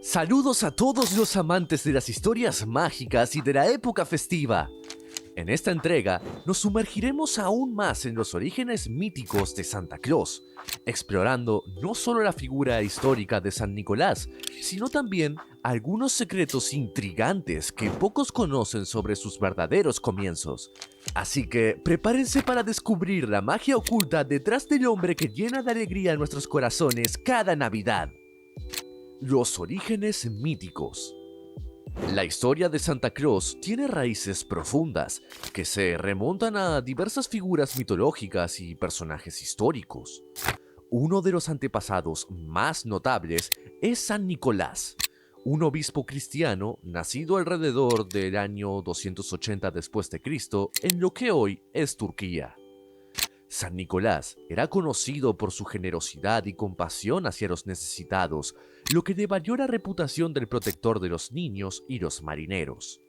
Saludos a todos los amantes de las historias mágicas y de la época festiva. En esta entrega nos sumergiremos aún más en los orígenes míticos de Santa Claus, explorando no solo la figura histórica de San Nicolás, sino también algunos secretos intrigantes que pocos conocen sobre sus verdaderos comienzos. Así que prepárense para descubrir la magia oculta detrás del hombre que llena de alegría nuestros corazones cada Navidad. Los orígenes míticos. La historia de Santa Claus tiene raíces profundas que se remontan a diversas figuras mitológicas y personajes históricos. Uno de los antepasados más notables es San Nicolás, un obispo cristiano nacido alrededor del año 280 después de Cristo en lo que hoy es Turquía. San Nicolás era conocido por su generosidad y compasión hacia los necesitados, lo que le valió la reputación del protector de los niños y los marineros.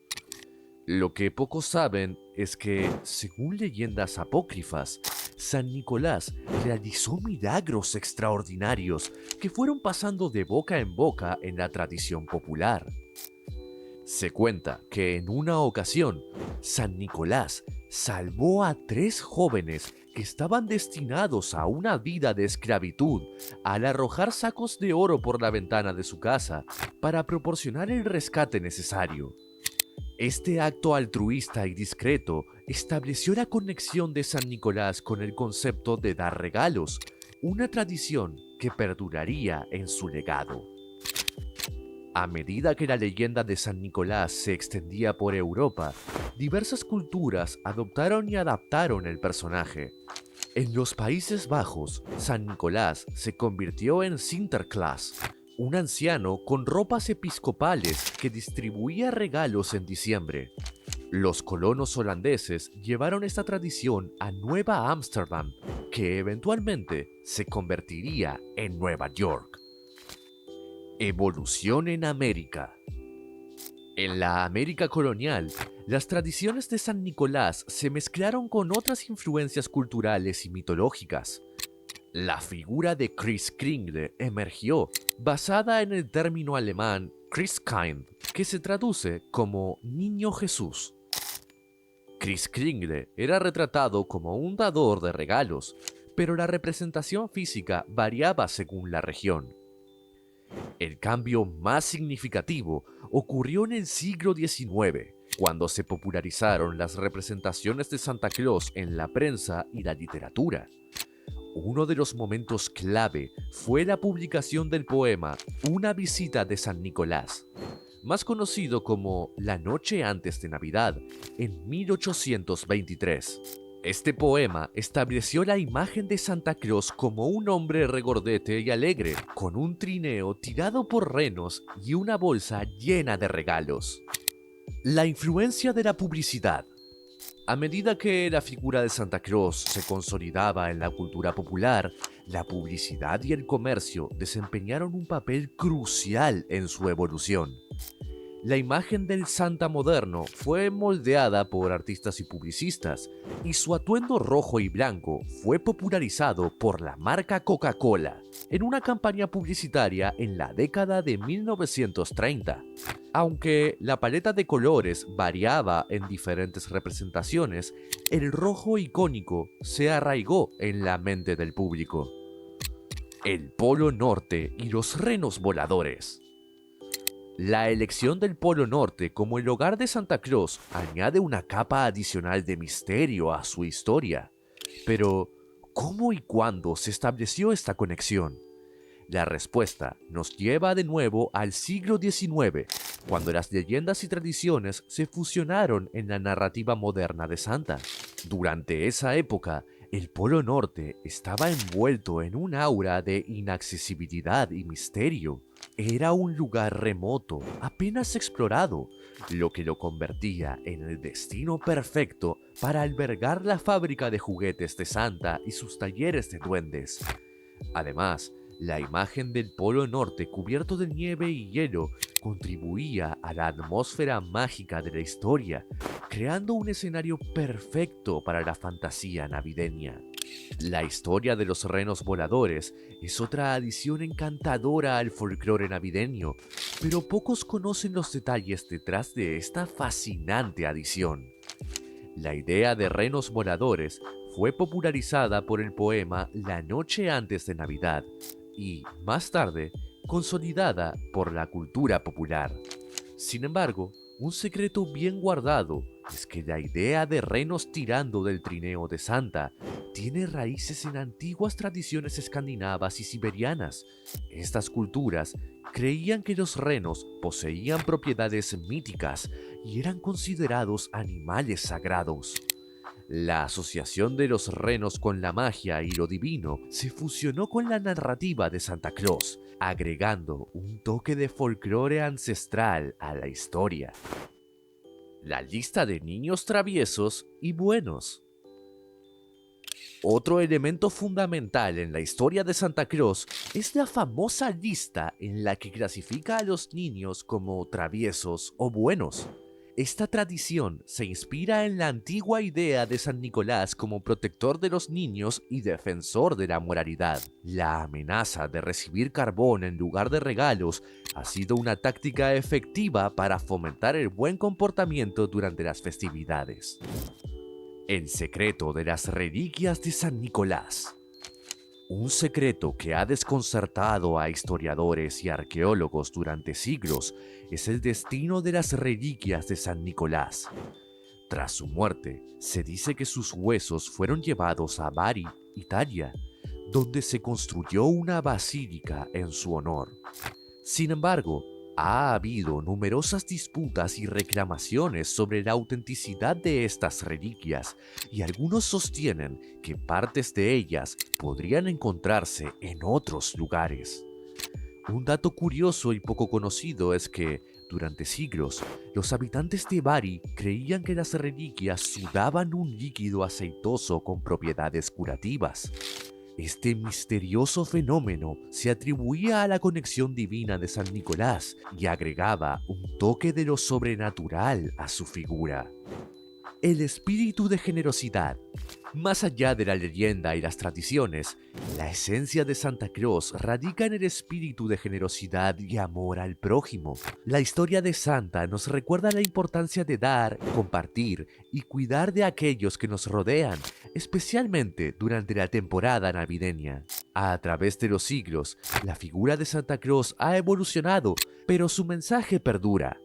Lo que pocos saben es que, según leyendas apócrifas, San Nicolás realizó milagros extraordinarios que fueron pasando de boca en boca en la tradición popular. Se cuenta que en una ocasión, San Nicolás salvó a 3 jóvenes que estaban destinados a una vida de esclavitud al arrojar sacos de oro por la ventana de su casa para proporcionar el rescate necesario. Este acto altruista y discreto estableció la conexión de San Nicolás con el concepto de dar regalos, una tradición que perduraría en su legado. A medida que la leyenda de San Nicolás se extendía por Europa, diversas culturas adoptaron y adaptaron el personaje. En los Países Bajos, San Nicolás se convirtió en Sinterklaas, un anciano con ropas episcopales que distribuía regalos en diciembre. Los colonos holandeses llevaron esta tradición a Nueva Ámsterdam, que eventualmente se convertiría en Nueva York. Evolución en América. En la América colonial, las tradiciones de San Nicolás se mezclaron con otras influencias culturales y mitológicas. La figura de Christkindl emergió basada en el término alemán Christkind, que se traduce como Niño Jesús. Christkindl era retratado como un dador de regalos, pero la representación física variaba según la región. El cambio más significativo ocurrió en el siglo XIX, cuando se popularizaron las representaciones de Santa Claus en la prensa y la literatura. Uno de los momentos clave fue la publicación del poema Una visita de San Nicolás, más conocido como La noche antes de Navidad, en 1823. Este poema estableció la imagen de Santa Claus como un hombre regordete y alegre, con un trineo tirado por renos y una bolsa llena de regalos. La influencia de la publicidad. A medida que la figura de Santa Claus se consolidaba en la cultura popular, la publicidad y el comercio desempeñaron un papel crucial en su evolución. La imagen del Santa moderno fue moldeada por artistas y publicistas, y su atuendo rojo y blanco fue popularizado por la marca Coca-Cola en una campaña publicitaria en la década de 1930. Aunque la paleta de colores variaba en diferentes representaciones, el rojo icónico se arraigó en la mente del público. El Polo Norte y los renos voladores. La elección del Polo Norte como el hogar de Santa Claus añade una capa adicional de misterio a su historia. Pero, ¿cómo y cuándo se estableció esta conexión? La respuesta nos lleva de nuevo al siglo XIX, cuando las leyendas y tradiciones se fusionaron en la narrativa moderna de Santa. Durante esa época, el Polo Norte estaba envuelto en un aura de inaccesibilidad y misterio. Era un lugar remoto, apenas explorado, lo que lo convertía en el destino perfecto para albergar la fábrica de juguetes de Santa y sus talleres de duendes. Además, la imagen del Polo Norte cubierto de nieve y hielo contribuía a la atmósfera mágica de la historia, creando un escenario perfecto para la fantasía navideña. La historia de los renos voladores es otra adición encantadora al folclore navideño, pero pocos conocen los detalles detrás de esta fascinante adición. La idea de renos voladores fue popularizada por el poema La noche antes de Navidad y, más tarde, consolidada por la cultura popular. Sin embargo, un secreto bien guardado es que la idea de renos tirando del trineo de Santa tiene raíces en antiguas tradiciones escandinavas y siberianas. Estas culturas creían que los renos poseían propiedades míticas y eran considerados animales sagrados. La asociación de los renos con la magia y lo divino se fusionó con la narrativa de Santa Claus, agregando un toque de folclore ancestral a la historia. La lista de niños traviesos y buenos. Otro elemento fundamental en la historia de Santa Claus es la famosa lista en la que clasifica a los niños como traviesos o buenos. Esta tradición se inspira en la antigua idea de San Nicolás como protector de los niños y defensor de la moralidad. La amenaza de recibir carbón en lugar de regalos ha sido una táctica efectiva para fomentar el buen comportamiento durante las festividades. El secreto de las reliquias de San Nicolás. Un secreto que ha desconcertado a historiadores y arqueólogos durante siglos es el destino de las reliquias de San Nicolás. Tras su muerte, se dice que sus huesos fueron llevados a Bari, Italia, donde se construyó una basílica en su honor. Sin embargo, ha habido numerosas disputas y reclamaciones sobre la autenticidad de estas reliquias, y algunos sostienen que partes de ellas podrían encontrarse en otros lugares. Un dato curioso y poco conocido es que, durante siglos, los habitantes de Bari creían que las reliquias sudaban un líquido aceitoso con propiedades curativas. Este misterioso fenómeno se atribuía a la conexión divina de San Nicolás y agregaba un toque de lo sobrenatural a su figura. El espíritu de generosidad. Más allá de la leyenda y las tradiciones, la esencia de Santa Claus radica en el espíritu de generosidad y amor al prójimo. La historia de Santa nos recuerda la importancia de dar, compartir y cuidar de aquellos que nos rodean, especialmente durante la temporada navideña. A través de los siglos, la figura de Santa Claus ha evolucionado, pero su mensaje perdura.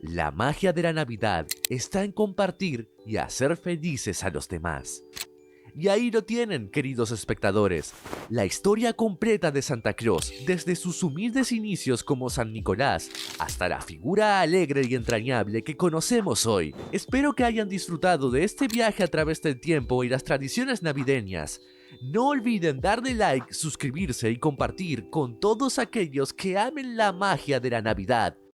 La magia de la Navidad está en compartir y hacer felices a los demás. Y ahí lo tienen, queridos espectadores, la historia completa de Santa Claus, desde sus humildes inicios como San Nicolás hasta la figura alegre y entrañable que conocemos hoy. Espero que hayan disfrutado de este viaje a través del tiempo y las tradiciones navideñas. No olviden darle like, suscribirse y compartir con todos aquellos que amen la magia de la Navidad.